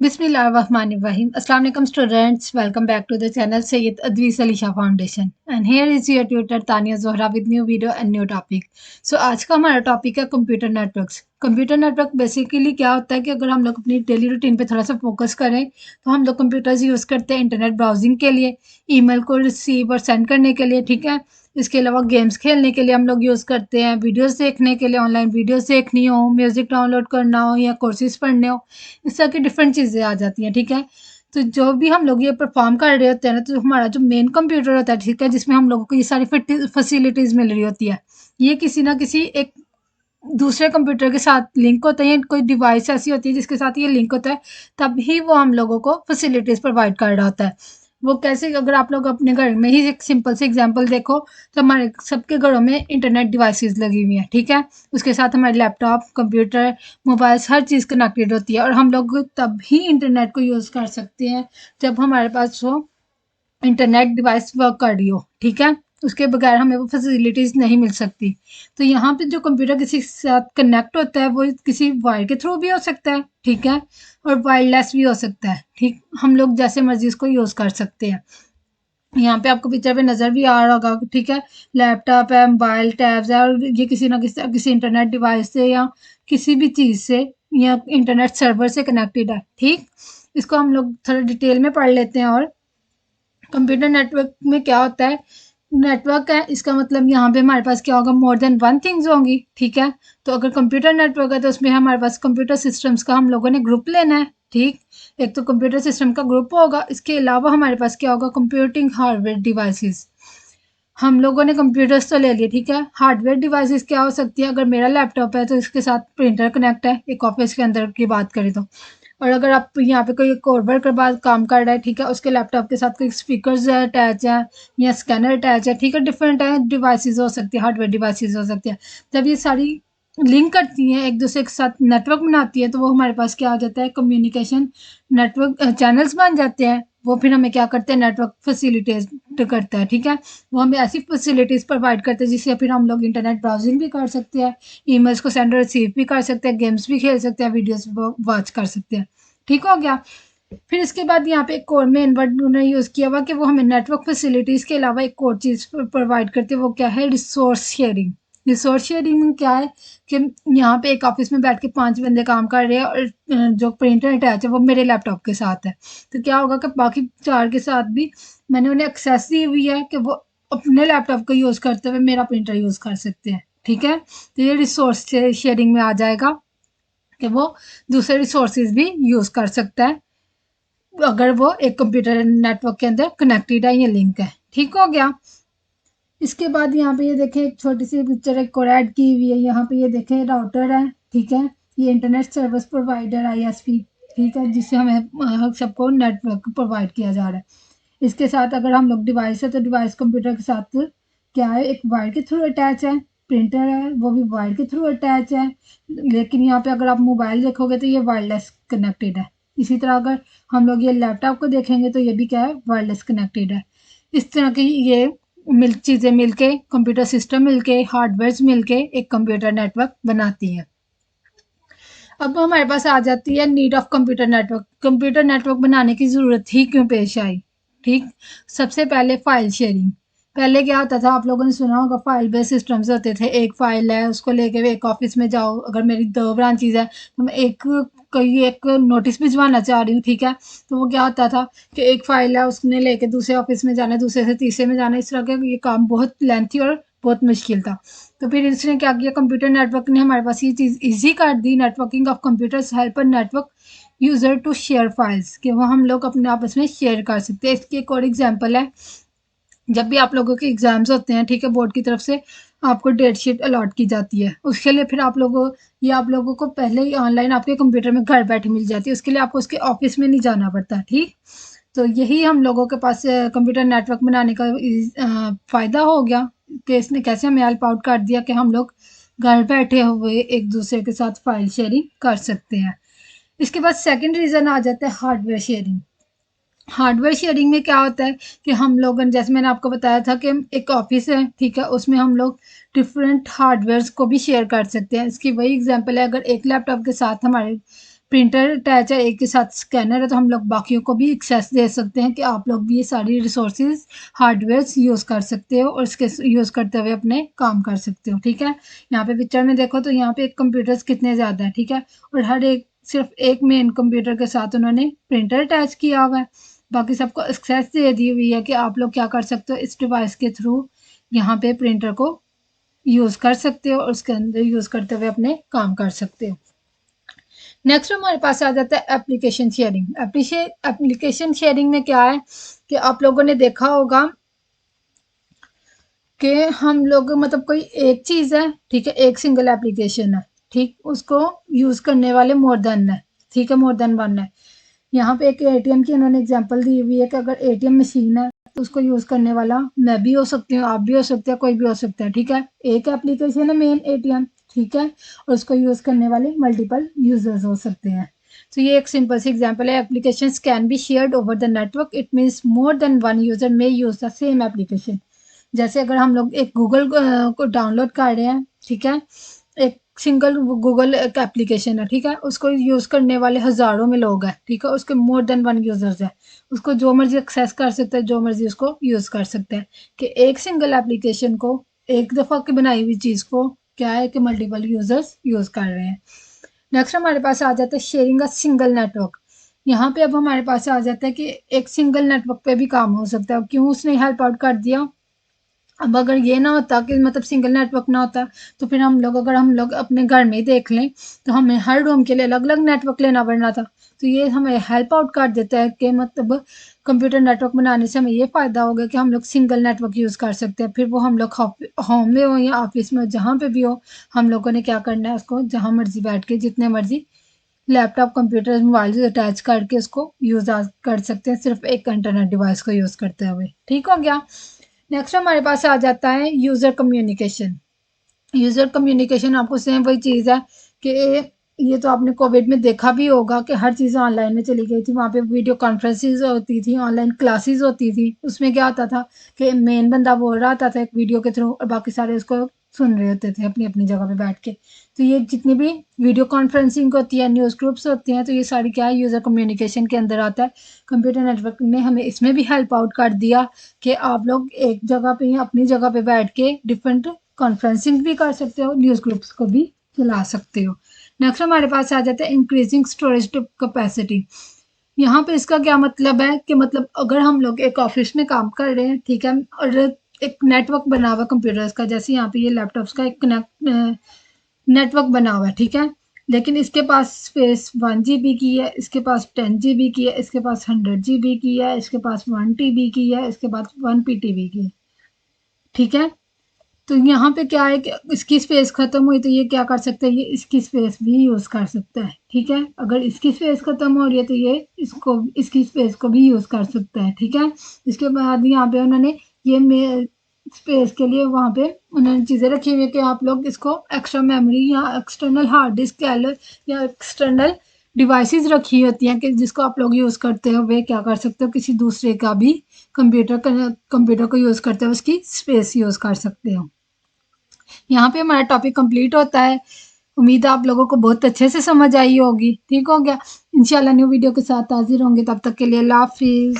Bismillahirrahmanirrahim. Assalamu alaikum students. Welcome back to the channel Sayyid Advis Alisha Foundation. And here is your tutor Tania Zohra with new video and new topic. So आज का हमारा topic है computer networks. Computer network basically क्या होता है कि अगर हम लोग अपनी डेली रूटीन पे थोड़ा सा फोकस करें तो हम लोग कंप्यूटर्स यूज़ करते हैं इंटरनेट ब्राउजिंग के लिए, ईमेल को रिसीव और सेंड करने के लिए, ठीक है। इसके अलावा गेम्स खेलने के लिए हम लोग यूज़ करते हैं, वीडियोस देखने के लिए, ऑनलाइन वीडियोस देखनी हो, म्यूज़िक डाउनलोड करना हो या कोर्सेज पढ़ने हो, इस तरह की डिफरेंट चीज़ें आ जाती हैं, ठीक है। तो जो भी हम लोग ये परफॉर्म कर रहे होते हैं ना, तो हमारा जो मेन कंप्यूटर होता है, ठीक है, जिसमें हम लोगों को ये सारी फैसिलिटीज़ मिल रही होती है, ये किसी ना किसी एक दूसरे कंप्यूटर के साथ लिंक होता है या कोई डिवाइस ऐसी होती है जिसके साथ ये लिंक होता है, तभी वो हम लोगों को फैसिलिटीज़ प्रोवाइड कर रहा होता है। वो कैसे? अगर आप लोग अपने घर में ही एक सिंपल से एग्जांपल देखो, तो हमारे सबके घरों में इंटरनेट डिवाइसेस लगी हुई हैं, ठीक है। उसके साथ हमारे लैपटॉप, कंप्यूटर, मोबाइल्स, हर चीज़ कनेक्टेड होती है और हम लोग तभी इंटरनेट को यूज़ कर सकते हैं जब हमारे पास वो इंटरनेट डिवाइस वर्क कर रही हो, ठीक है। उसके बगैर हमें वो फैसिलिटीज़ नहीं मिल सकती। तो यहाँ पे जो कंप्यूटर किसी के साथ कनेक्ट होता है वो किसी वायर के थ्रू भी हो सकता है, ठीक है, और वायरलेस भी हो सकता है, ठीक। हम लोग जैसे मर्जी इसको यूज़ कर सकते हैं। यहाँ पे आपको पिक्चर पे नज़र भी आ रहा होगा, ठीक है। लैपटॉप है, मोबाइल, टैब्स है और ये किसी ना किसी इंटरनेट डिवाइस से या किसी भी चीज़ से या इंटरनेट सर्वर से कनेक्टेड है, ठीक। इसको हम लोग थोड़ा डिटेल में पढ़ लेते हैं। और कंप्यूटर नेटवर्क में क्या होता है? नेटवर्क है, इसका मतलब यहाँ पे हमारे पास क्या होगा? मोर देन वन थिंग्स होंगी, ठीक है। तो अगर कंप्यूटर नेटवर्क है तो उसमें हमारे पास कंप्यूटर सिस्टम्स का हम लोगों ने ग्रुप लेना है, ठीक। एक तो कंप्यूटर सिस्टम का ग्रुप होगा, इसके अलावा हमारे पास क्या होगा? Computing hardware devices. हम लोगों ने कंप्यूटर्स तो ले लिए, ठीक है। हार्डवेयर डिवाइसेस क्या हो सकती है? अगर मेरा लैपटॉप है तो इसके साथ प्रिंटर कनेक्ट है, एक ऑफिस के अंदर की बात करें तो। और अगर आप यहाँ पे कोई कोर वर्कर बाद काम कर रहा है, ठीक है, उसके लैपटॉप के साथ कोई स्पीकर्स अटैच है या स्कैनर अटैच है, ठीक है, डिफरेंट है डिवाइसेस हो सकती है, हार्डवेयर डिवाइसेस हो सकती है। जब ये सारी लिंक करती हैं, एक दूसरे के साथ नेटवर्क बनाती है, तो वो हमारे पास क्या आ जाता है? कम्युनिकेशन नेटवर्क चैनल्स बन जाते हैं। वो फिर हमें क्या करते हैं? नेटवर्क फैसिलिटेट करता है, ठीक है। वो हमें ऐसी फैसिलिटीज़ प्रोवाइड करते हैं जिससे फिर हम लोग इंटरनेट ब्राउजिंग भी कर सकते हैं, ईमेल्स को सेंड और रिसीव भी कर सकते हैं, गेम्स भी खेल सकते हैं, वीडियोस वॉच कर सकते हैं, ठीक हो गया। फिर इसके बाद यहाँ पे एक और मेन वर्ड उन्होंने यूज़ किया हुआ कि वो हमें नेटवर्क फैसिलिटीज़ के अलावा एक और चीज़ प्रोवाइड करते हैं। वो क्या है? Resource sharing. रिसोर्स शेयरिंग में क्या है कि यहाँ पे एक ऑफिस में बैठ के 5 बंदे काम कर रहे हैं और जो प्रिंटर अटैच है वो मेरे लैपटॉप के साथ है। तो क्या होगा कि बाकी 4 के साथ भी मैंने उन्हें एक्सेस दी हुई है कि वो अपने लैपटॉप को यूज़ करते हुए मेरा प्रिंटर यूज़ कर सकते हैं, ठीक है। तो ये रिसोर्स शेयरिंग में आ जाएगा कि वो दूसरे रिसोर्सेज भी यूज़ कर सकता है अगर वो एक कंप्यूटर नेटवर्क के अंदर कनेक्टेड है या लिंक है, ठीक हो गया। इसके बाद यहाँ पे ये देखें एक छोटी सी पिक्चर एक और ऐड की हुई है। यहाँ पे ये देखें राउटर है, ठीक है। ये इंटरनेट सर्विस प्रोवाइडर ISP, ठीक है, जिससे हमें सबको नेटवर्क प्रोवाइड किया जा रहा है। इसके साथ अगर हम लोग डिवाइस है तो डिवाइस कंप्यूटर के साथ क्या है? एक वायर के थ्रू अटैच है। प्रिंटर है वो भी वायर के थ्रू अटैच है। लेकिन यहाँ पे अगर आप मोबाइल देखोगे तो ये वायरलेस कनेक्टेड है। इसी तरह अगर हम लोग ये लैपटॉप को देखेंगे तो ये भी क्या है? वायरलेस कनेक्टेड है। इस तरह की ये चीज़ें मिलके, कंप्यूटर सिस्टम मिलके, हार्डवेयर मिलके एक कंप्यूटर नेटवर्क बनाती हैं। अब हमारे पास आ जाती है need of computer network. Computer network बनाने की ज़रूरत ही क्यों पेश आई? ठीक। सबसे पहले फाइल शेयरिंग। पहले क्या होता था? आप लोगों ने सुना होगा फाइल बेस्ड सिस्टम्स होते थे। एक फाइल है उसको लेके एक ऑफिस में जाओ, अगर मेरी 2 ब्रांचेज है तो मैं कोई एक नोटिस भिजवाना चाह रही हूँ, ठीक है। तो वो क्या होता था कि एक फाइल है उसने लेके दूसरे ऑफिस में जाना है, दूसरे से तीसरे में जाना है, इस तरह का ये काम बहुत लेंथी और बहुत मुश्किल था। तो फिर इसने क्या किया? कंप्यूटर नेटवर्क ने हमारे पास ये चीज़ ईजी कर दी। Networking of computers help network user to share files, कि वो हम लोग अपने आपस में शेयर कर सकते हैं। इसकी एक और एग्जांपल है, जब भी आप लोगों के एग्जाम्स होते हैं, ठीक है, बोर्ड की तरफ से आपको डेट शीट अलॉट की जाती है। उसके लिए फिर आप लोगों को पहले ही ऑनलाइन आपके कंप्यूटर में घर बैठे मिल जाती है। उसके लिए आपको उसके ऑफिस में नहीं जाना पड़ता, ठीक। तो यही हम लोगों के पास कंप्यूटर नेटवर्क बनाने का फ़ायदा हो गया कि इसने कैसे हमें हेल्प आउट कर दिया कि हम लोग घर बैठे हुए एक दूसरे के साथ फाइल शेयरिंग कर सकते हैं। इसके बाद सेकंड रीज़न आ जाता है हार्डवेयर शेयरिंग। हार्डवेयर शेयरिंग में क्या होता है कि हम लोग, जैसे मैंने आपको बताया था कि एक ऑफिस है, ठीक है, उसमें हम लोग डिफरेंट हार्डवेयर्स को भी शेयर कर सकते हैं। इसकी वही एग्जांपल है, अगर एक लैपटॉप के साथ हमारे प्रिंटर अटैच है, एक के साथ स्कैनर है, तो हम लोग बाकियों को भी एक्सेस दे सकते हैं कि आप लोग भी ये सारी रिसोर्सेज हार्डवेयर यूज़ कर सकते हो और इसके यूज़ करते हुए अपने काम कर सकते हो। ठीक है, यहाँ पे पिक्चर में देखो तो यहाँ पे कंप्यूटर्स कितने ज़्यादा है। ठीक है, और हर एक सिर्फ एक मेन कंप्यूटर के साथ उन्होंने प्रिंटर अटैच किया हुआ है। बाकी सबको एक्सेस दे दी हुई है कि आप लोग क्या कर सकते हो, इस डिवाइस के थ्रू यहाँ पे प्रिंटर को यूज़ कर सकते हो और उसके अंदर यूज़ करते हुए अपने काम कर सकते हो। नेक्स्ट हमारे पास आ जाता है एप्लीकेशन शेयरिंग। एप्लीकेशन शेयरिंग में क्या है कि आप लोगों ने देखा होगा कि हम लोग मतलब कोई एक चीज़ है, ठीक है, एक सिंगल एप्लीकेशन है, ठीक, उसको यूज़ करने वाले मोर देन है, ठीक है, मोर देन वन है। यहाँ पे एक एटीएम की उन्होंने एग्जांपल दी हुई है कि अगर एटीएम मशीन है तो उसको यूज़ करने वाला मैं भी हो सकती हूँ, आप भी हो सकते हैं, कोई भी हो सकता है। ठीक है, एक एप्लीकेशन है मेन एटीएम, ठीक है, और उसको यूज़ करने वाले मल्टीपल यूजर्स हो सकते हैं। तो ये एक सिंपल सी एग्जांपल है। Applications can be shared over the network, it means more than one user may use the same application. जैसे अगर हम लोग एक गूगल को डाउनलोड कर रहे हैं, ठीक है, एक सिंगल गूगल एक एप्लीकेशन है, ठीक है, उसको यूज़ करने वाले हज़ारों में लोग हैं, ठीक है, उसके मोर देन वन यूज़र्स हैं, उसको जो मर्जी एक्सेस कर सकते हैं, जो मर्जी उसको यूज़ कर सकते हैं। कि एक सिंगल एप्लीकेशन को, एक दफ़ा की बनाई हुई चीज़ को क्या है कि मल्टीपल यूज़र्स यूज़ कर रहे हैं। नेक्स्ट हमारे पास आ जाता है शेयरिंग अ सिंगल नेटवर्क। यहाँ पे अब हमारे पास आ जाता है कि एक सिंगल नेटवर्क पे भी काम हो सकता है। क्यों उसने हेल्प आउट कर दिया? अब अगर ये ना होता कि मतलब सिंगल नेटवर्क ना होता तो फिर अगर हम लोग अपने घर में ही देख लें तो हमें हर रूम के लिए अलग अलग नेटवर्क लेना पड़ना था। तो ये हमें हेल्प आउट कर देता है कि मतलब कंप्यूटर नेटवर्क बनाने से हमें ये फ़ायदा हो गया कि हम लोग सिंगल नेटवर्क यूज़ कर सकते हैं। फिर वो हम लोग होम में हो या ऑफिस में हो, जहाँ पे भी हो, हम लोगों ने क्या करना है, उसको जहाँ मर्जी बैठ के जितने मर्जी लैपटॉप कंप्यूटर मोबाइल से अटैच करके उसको यूज़ कर सकते हैं, सिर्फ एक इंटरनेट डिवाइस को यूज़ करते हुए। ठीक हो गया। नेक्स्ट हमारे पास आ जाता है यूज़र कम्युनिकेशन। यूज़र कम्युनिकेशन आपको सेम वही चीज़ है कि ये तो आपने कोविड में देखा भी होगा कि हर चीज़ ऑनलाइन में चली गई थी। वहाँ पे वीडियो कॉन्फ्रेंसेस होती थी, ऑनलाइन क्लासेस होती थी। उसमें क्या होता था कि मेन बंदा बोल रहा होता था एक वीडियो के थ्रू और बाकी सारे उसको सुन रहे होते थे अपनी अपनी जगह पे बैठ के। तो ये जितनी भी वीडियो कॉन्फ्रेंसिंग होती है, न्यूज़ ग्रुप्स होती हैं, तो ये सारी क्या है, यूज़र कम्युनिकेशन के अंदर आता है। कंप्यूटर नेटवर्क ने हमें इसमें भी हेल्प आउट कर दिया कि आप लोग एक जगह पे या अपनी जगह पे बैठ के डिफरेंट कॉन्फ्रेंसिंग भी कर सकते हो, न्यूज़ ग्रुप्स को भी चला सकते हो। नेक्स्ट हमारे पास आ जाता है इंक्रीजिंग स्टोरेज कैपेसिटी। यहाँ पे इसका क्या मतलब है कि मतलब अगर हम लोग एक ऑफिस में काम कर रहे हैं, ठीक है, और एक नेटवर्क बना हुआ कंप्यूटर्स का, जैसे यहाँ पे ये लैपटॉप्स का एक नेटवर्क बना हुआ है, ठीक है, लेकिन इसके पास स्पेस 1 GB की है, इसके पास 10 GB की है, इसके पास 100 GB की है, इसके पास 1 TB की है, इसके पास 1 PTB की है। ठीक है, तो यहाँ पे क्या है कि इसकी स्पेस खत्म हुई तो ये क्या कर सकता है, ये इसकी स्पेस भी यूज़ कर सकता है। ठीक है, अगर इसकी स्पेस खत्म हो रही है तो ये इसकी स्पेस को भी यूज़ कर सकता है। ठीक है, इसके बाद यहाँ पे उन्होंने ये स्पेस के लिए वहाँ पे उन्होंने चीज़ें रखी हुई है कि आप लोग इसको एक्स्ट्रा मेमोरी या एक्सटर्नल हार्ड डिस्क कह लो या एक्सटर्नल डिवाइसेस रखी होती हैं कि जिसको आप लोग यूज़ करते हो, वे क्या कर सकते हो, किसी दूसरे का भी कंप्यूटर को यूज़ करते हो उसकी स्पेस यूज़ कर सकते हो। यहाँ पे हमारा टॉपिक कंप्लीट होता है। उम्मीद है आप लोगों को बहुत अच्छे से समझ आई होगी। ठीक हो गया। इंशाल्लाह न्यू वीडियो के साथ हाजिर होंगे, तब तक के लिए अल्लाह हाफिज़।